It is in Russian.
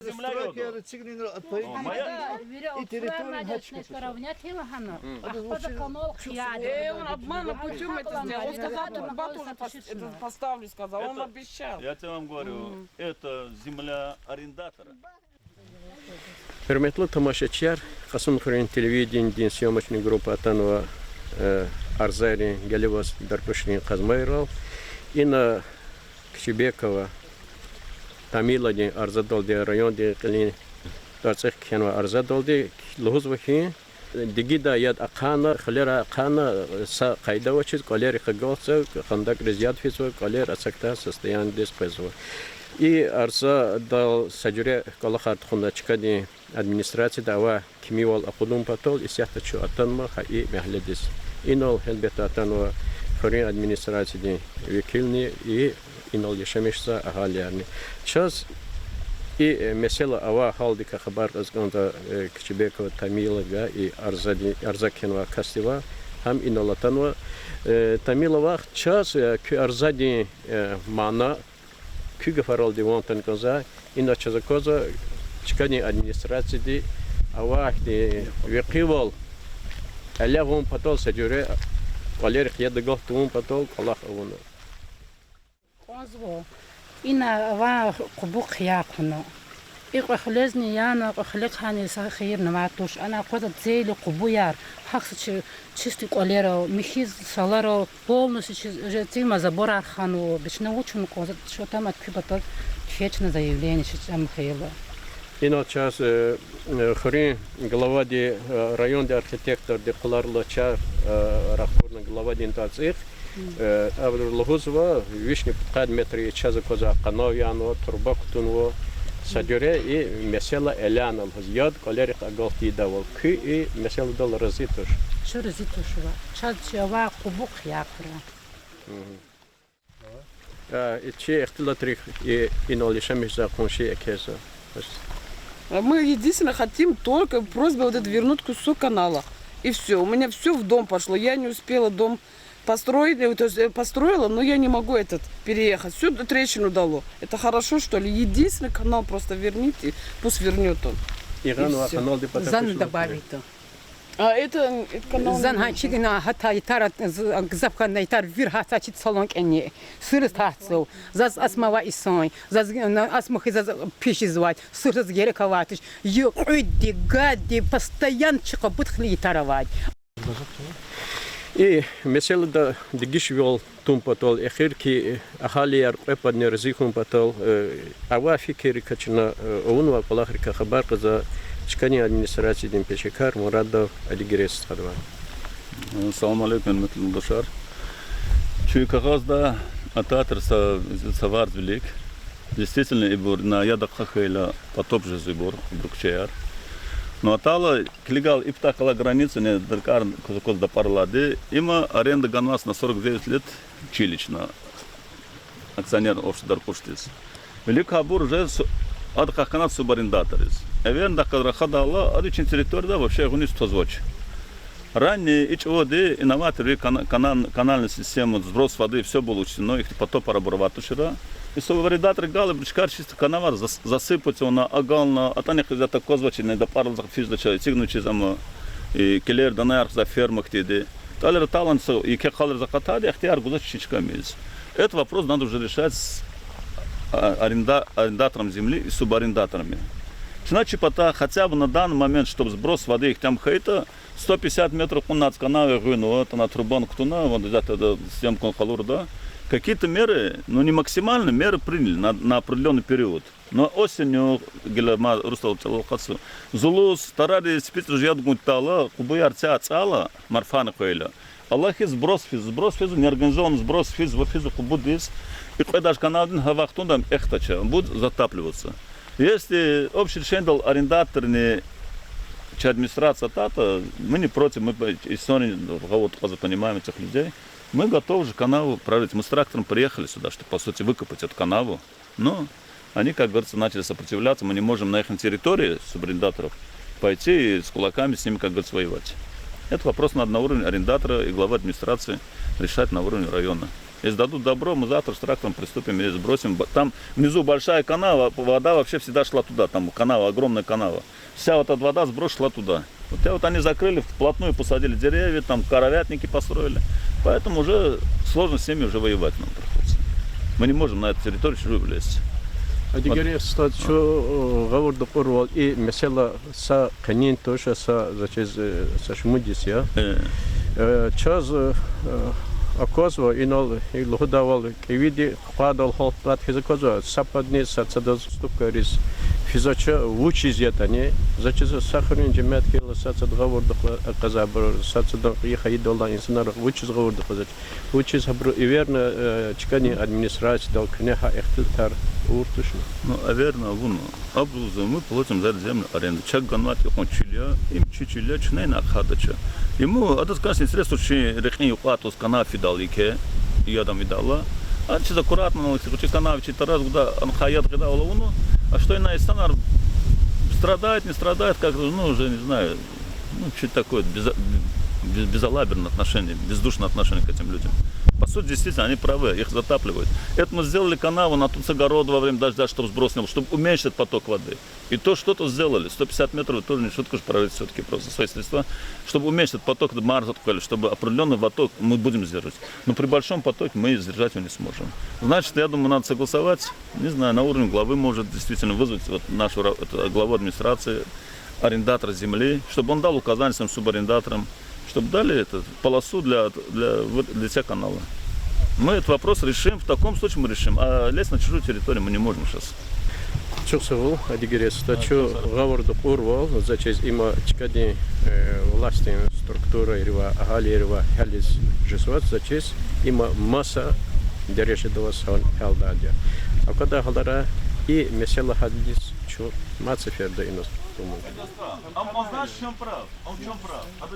Земля и территорию Он обманным путем это сделал. Он сказал, трубу тоже поставлю, сказал. Он обещал. Я тебе вам говорю, это земля арендатора. Hürmetli tamaşaçılar, Kasım Xurun televizyonun съемочной группы Атанова Арзари Галивас Даркушрин Казмайрал и на Кчебекова Тамилади Арзадолди районе Калин Тацех Кенва Арзадолди Лухузвахи Дигида яд Акана Халера Акана Са Кайдавачит Калери Хагалса Хандак Резят Фису Калер Асакта состояние диспезу. И арза дал саджуре калахат хуначкани администрации дава кимивал акудум патол и сяхтачу атанма хаи мехледис. Инол хелбета атанва хорин администрации векилни и инол яшамешса агалярни. Сейчас и mesela ава халдика хабар азганда Кчебекова Тамилага и Арзакенва Кастива хам инол атанва Тамилова час к арзади мана Küge faral divantan kaza inaçe kaza çıkani administrasyadi avahdi veqival alahum patol sejure qaler qiyad gahtum patol Allah avuna Озво ина ва кубук яқно иқ хлезни яна хлек хани сахир наматуш ана қоза цели кубуяр хақсчи чисти қолеро михиз саларо полностью же тема забора хану бична учун қоза что там открыто чечное заявление чем хейла ина час хрин глава де район де архитектор де қуларлы чар рахурна глава де интацих Лохузва вишни пад метри чаза коза канавяно турба кутунво садюре и mesela элянал яд колерик агалти давал ки и mesela дал разитуш что разитуш ва чачава кубук яқра и че ихтилатрих и инолишамиш за конши экеза Мы единственно хотим только просьба вот это вернуть кусок канала. И все. У меня все в дом пошло. Я не успела дом построить, то есть построила, но я не могу этот переехать. Всю трещину дало. Это хорошо, что ли? Единственный канал просто верните, пусть вернет он. Зан добавить. А это канал... Зан хачигина хата итара гзапхан итар вир хатачит салонк эни. Сырс тахцов. Заз асмава исой. Заз асмахи заз пиши звать. Сырс герековатыш. Юди гади постоянно чикабутхли итаровать. И mesela da digişvol tumpatol ehir ki ahaliyar epadne rizikun patol ava fikri kaçına onu ve kolahirka haber kaza çıkani administrasiyden peşekar Muradov Aligres kadva. Assalamu alaikum метлин душар. Чуйка газда ататр савар велик. Действительно ибур на ядакха хейла потоп же зибур брукчеяр. Но атала клигал и птакала граница не дыркар козакоз до парлады. Има аренда ганвас на 49 лет чилично. Акционер офшор пуштис. Велик хабур же адхаханат субарендаторис. Эвен да кадрахада Алла адичин территория вообще гунис тозвоч. Ранее и воды инноваторы канальную систему сброс воды все было учтено их потом парабурватушера. И субарендаторы галы бричкар чисто канавар засыпать он на агална а таних за такой звучный до пару за физичный тягнучий зам и келер данар за фермах теды. Талер талант и кехалер за катади ахтиар гузач чичкамиз. Этот вопрос надо уже решать с арендатором земли и субарендаторами. Значит, хотя бы на данный момент, чтобы сброс воды их там хейта 150 метров над канавой гыну, это на трубан ктуна, вот это съемку халур, да. Какие-то меры, ну не максимальные меры приняли на определенный период. Но осенью гелема рустал целокасу. Зулус старали спитр жьят гунтала, кубуяр цала марфана койла. Аллах из сброс физ неорганизованный сброс физ в физу кубудис. И когда даже канал один хавахтундам эхтача, он будет затапливаться. Если общий решение дал арендаторный администрация тата, мы не против, мы из Сони понимаем этих людей. Мы готовы же канаву прорыть. Мы с трактором приехали сюда, чтобы, по сути, выкопать эту канаву. Но они, как говорится, начали сопротивляться. Мы не можем на их территории субарендаторов пойти и с кулаками с ними, как говорится, воевать. Это вопрос надо на уровне арендатора и главы администрации решать на уровне района. Если дадут добро, мы завтра с трактором приступим и сбросим. Там внизу большая канава, вода вообще всегда шла туда. Там канава, огромная канава. Вся вот эта вода сброс шла туда. Вот они закрыли, вплотную посадили деревья, там коровятники построили. Поэтому уже сложно с ними уже воевать нам приходится. Мы не можем на эту территорию чужую влезть. Адигери стат что говорит Урвал и mesela sa канин тоже sa зачез sa шмудис я. Час оказва инал и лухдавал кивиди хвадал холплат хизаказа сападни сацадаз стукарис физача вучизятани зачез сахарин жемет кела сацад говорит казабр сацад ехаидола инсанар вучиз говорит казач вучиз хабру иверна чкани администрация дал кнеха эхтилтар уртушно. Ну, верно, вон, образу мы платим за землю аренду. Чак ганват он чилия, им чилия, чней на хадача. Ему, это сказать, средства, что рехни юкатус канафи далике, и я там видала. А через аккуратно, но если канафи читать раз, когда он хаят когда уловну, а что иная станар страдает, не страдает, как ну уже не знаю, ну что-то такое безалаберное отношение, бездушное отношение к этим людям. По сути, действительно, они правы, их затапливают. Это мы сделали канаву на Туцегород во время дождя, чтобы сбросил, чтобы уменьшить поток воды. И то что-то сделали. 150 метров тоже не шутка, прорыть все-таки просто свои средства. Чтобы уменьшить поток, чтобы определенный поток мы будем сдерживать. Но при большом потоке мы сдержать его не сможем. Значит, я думаю, надо согласовать, не знаю, на уровне главы может действительно вызвать вот нашу главу администрации, арендатора земли, чтобы он дал указания своим субарендаторам, чтобы дали эту полосу для тебя канала. Мы этот вопрос решим, в таком случае мы решим, а лезть на чужую территорию мы не можем сейчас. Çok sağ ol. Hadi görüşürüz. Şu говорит Урвал, зачем има чкади власти структура ирва ahali irva halis жесват, зачем има масса дереше до вас халдадя. А когда халдара и mesela hadis şu мацеферде инос. Он знаешь, в чем прав? Он в чем прав? А